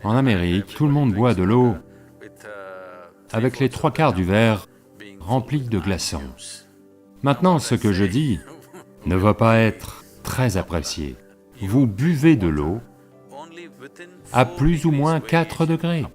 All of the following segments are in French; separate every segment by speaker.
Speaker 1: En Amérique, tout le monde boit de l'eau avec les 3/4 du verre rempli de glaçons. Maintenant, ce que je dis ne va pas être très apprécié. Vous buvez de l'eau à plus ou moins 4 degrés.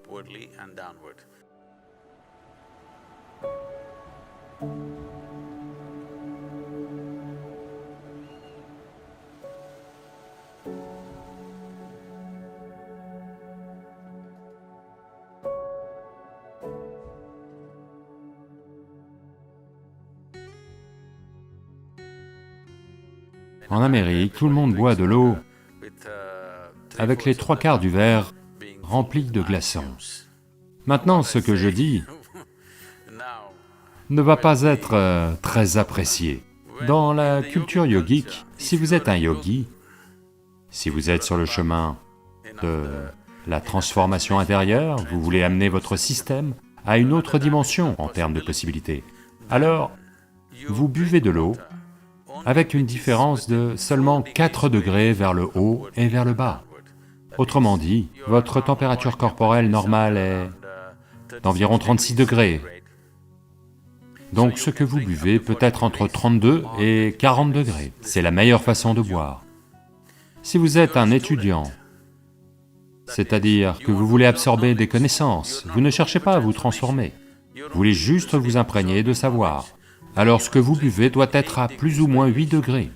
Speaker 1: En Amérique, tout le monde boit de l'eau avec les 3/4 du verre rempli de glaçons. Maintenant, ce que je dis ne va pas être très apprécié. Dans la culture yogique, si vous êtes un yogi, si vous êtes sur le chemin de la transformation intérieure, vous voulez amener votre système à une autre dimension en termes de possibilités, alors vous buvez de l'eau avec une différence de seulement 4 degrés vers le haut et vers le bas. Autrement dit, votre température corporelle normale est d'environ 36 degrés. Donc ce que vous buvez peut être entre 32 et 40 degrés. C'est la meilleure façon de boire. Si vous êtes un étudiant, c'est-à-dire que vous voulez absorber des connaissances, vous ne cherchez pas à vous transformer, vous voulez juste vous imprégner de savoir. Alors ce que vous buvez doit être à plus ou moins 8 degrés.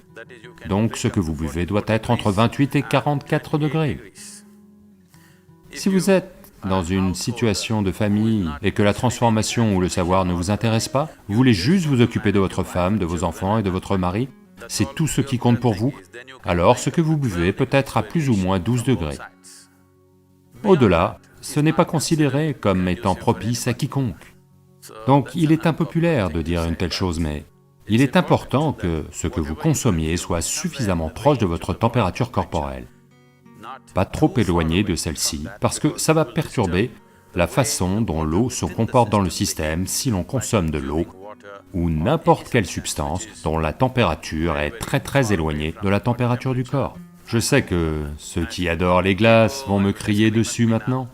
Speaker 1: Donc ce que vous buvez doit être entre 28 et 44 degrés. Si vous êtes dans une situation de famille et que la transformation ou le savoir ne vous intéresse pas, vous voulez juste vous occuper de votre femme, de vos enfants et de votre mari, c'est tout ce qui compte pour vous, alors ce que vous buvez peut être à plus ou moins 12 degrés. Au-delà, ce n'est pas considéré comme étant propice à quiconque. Donc il est impopulaire de dire une telle chose, mais il est important que ce que vous consommiez soit suffisamment proche de votre température corporelle, pas trop éloigné de celle-ci, parce que ça va perturber la façon dont l'eau se comporte dans le système si l'on consomme de l'eau ou n'importe quelle substance dont la température est très éloignée de la température du corps. Je sais que ceux qui adorent les glaces vont me crier dessus maintenant.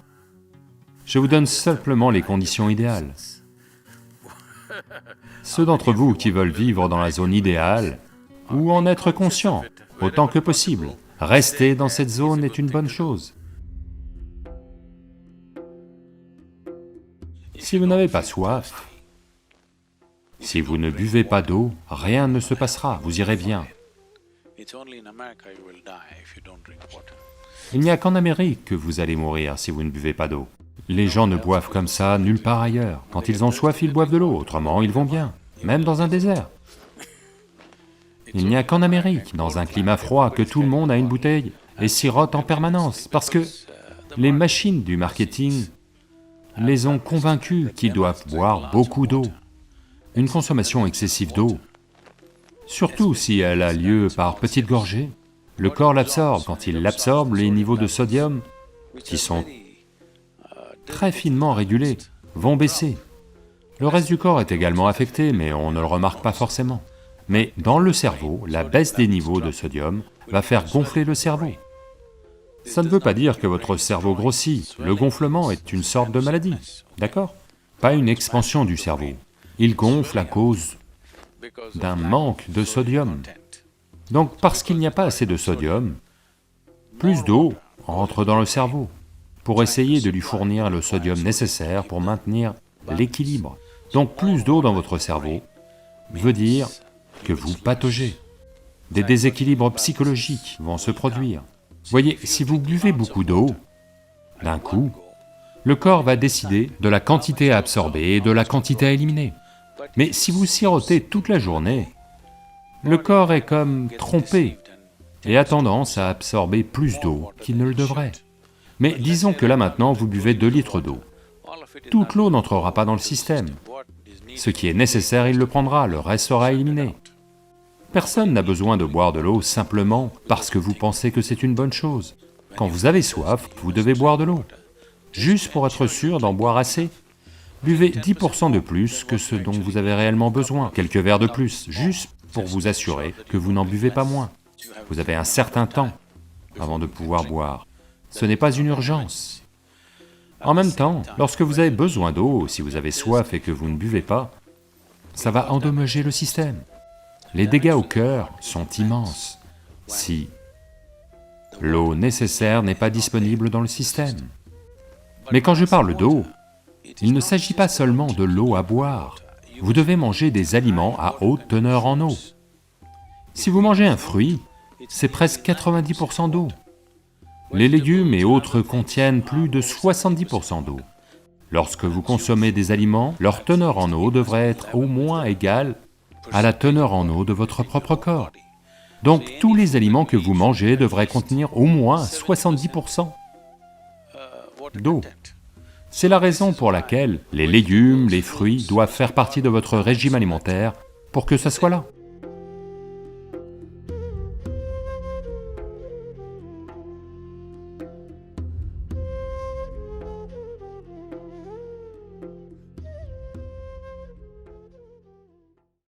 Speaker 1: Je vous donne simplement les conditions idéales. Ceux d'entre vous qui veulent vivre dans la zone idéale, ou en être conscient autant que possible, rester dans cette zone est une bonne chose. Si vous n'avez pas soif, si vous ne buvez pas d'eau, rien ne se passera, vous irez bien. Il n'y a qu'en Amérique que vous allez mourir si vous ne buvez pas d'eau. Les gens ne boivent comme ça nulle part ailleurs. Quand ils ont soif, ils boivent de l'eau, autrement ils vont bien, même dans un désert. Il n'y a qu'en Amérique, dans un climat froid, que tout le monde a une bouteille et sirote en permanence, parce que les machines du marketing les ont convaincus qu'ils doivent boire beaucoup d'eau. Une consommation excessive d'eau, surtout si elle a lieu par petites gorgées, le corps l'absorbe. Quand il l'absorbe, les niveaux de sodium, qui sont très finement régulés, vont baisser. Le reste du corps est également affecté, mais on ne le remarque pas forcément. Mais dans le cerveau, la baisse des niveaux de sodium va faire gonfler le cerveau. Ça ne veut pas dire que votre cerveau grossit, le gonflement est une sorte de maladie, d'accord? Pas une expansion du cerveau. Il gonfle à cause d'un manque de sodium. Donc parce qu'il n'y a pas assez de sodium, plus d'eau entre dans le cerveau pour essayer de lui fournir le sodium nécessaire pour maintenir l'équilibre. Donc plus d'eau dans votre cerveau veut dire que vous pataugez. Des déséquilibres psychologiques vont se produire. Voyez, si vous buvez beaucoup d'eau, d'un coup, le corps va décider de la quantité à absorber et de la quantité à éliminer. Mais si vous sirotez toute la journée, le corps est comme trompé et a tendance à absorber plus d'eau qu'il ne le devrait. Mais disons que là maintenant vous buvez 2 litres d'eau. Toute l'eau n'entrera pas dans le système. Ce qui est nécessaire, il le prendra, le reste sera éliminé. Personne n'a besoin de boire de l'eau simplement parce que vous pensez que c'est une bonne chose. Quand vous avez soif, vous devez boire de l'eau. Juste pour être sûr d'en boire assez, buvez 10% de plus que ce dont vous avez réellement besoin, quelques verres de plus, juste pour vous assurer que vous n'en buvez pas moins. Vous avez un certain temps avant de pouvoir boire. Ce n'est pas une urgence. En même temps, lorsque vous avez besoin d'eau, si vous avez soif et que vous ne buvez pas, ça va endommager le système. Les dégâts au cœur sont immenses si l'eau nécessaire n'est pas disponible dans le système. Mais quand je parle d'eau, il ne s'agit pas seulement de l'eau à boire. Vous devez manger des aliments à haute teneur en eau. Si vous mangez un fruit, c'est presque 90% d'eau. Les légumes et autres contiennent plus de 70% d'eau. Lorsque vous consommez des aliments, leur teneur en eau devrait être au moins égale à la teneur en eau de votre propre corps. Donc tous les aliments que vous mangez devraient contenir au moins 70% d'eau. C'est la raison pour laquelle les légumes, les fruits doivent faire partie de votre régime alimentaire pour que ça soit là.